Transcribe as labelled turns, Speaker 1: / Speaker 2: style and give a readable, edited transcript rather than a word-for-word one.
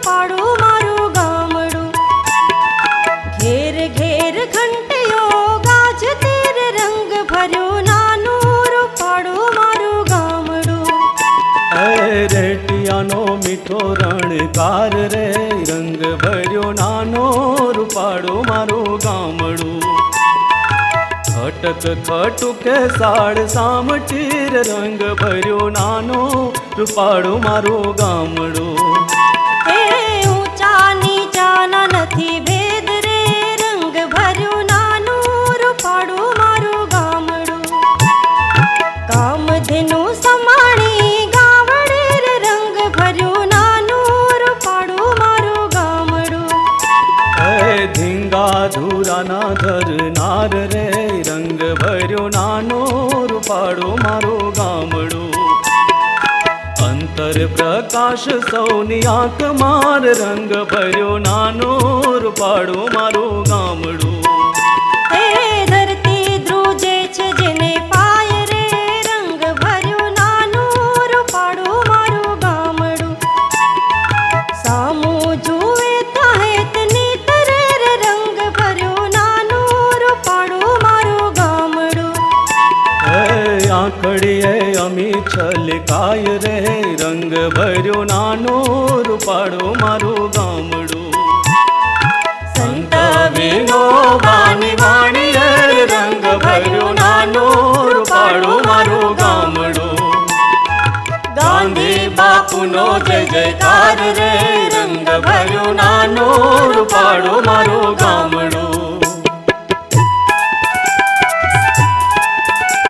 Speaker 1: રૂપાળું મારું ગામડું. ઘેર ઘેર ઘંટીઓ ગાજતે રે રંગ ભર્યું નાનું રૂપાળું મારું ગામડું.
Speaker 2: રેટિયાનો મીઠો રણકાર રે રંગ ભર્યો નાનો રૂપાળું મારું ગામડું. ખટક ખટુકે સાડ સામટીર રંગ ભર્યો નાનો રૂપાળું મારું ગામડું.
Speaker 1: હે ઊંચા નીચાના નથી ભેદ રે રંગ ભર્યું નાનું રૂપાળું મારું ગામડું. કામધેનુ સમાણી ગાવડે રે રંગ ભર્યું નાનું રૂપાળું મારું ગામડું.
Speaker 2: ધીંગા ધુરાના ધરનાર રે રંગ ભર્યો નાનો રૂપાળું મારું ગામડું. અંતર પ્રકાશ સૌની આંખ માર રંગ ભર્યો નાનો રૂપાળું મારું ગામડું.
Speaker 1: હે ધરતી ધ્રુજે છે જેને પાય રે રંગ ભર્યું નાનું રૂપાળું મારું ગામડું. સામું જુએ તાહેત નીતરે રે રંગ ભર્યું નાનું રૂપાળું મારું ગામડું.
Speaker 2: આંખડીએ અમી છલકાય રે રંગ ભર્યો નાનો રૂપાળું મારું ગામડું. સંત વિનોબાની વાણીએ રંગ ભર્યો નાનો રૂપાળું મારું ગામડું. ગાંધી બાપુનો જય જયકાર રે રંગ ભર્યો નાનો રૂપાળું મારું ગામડું.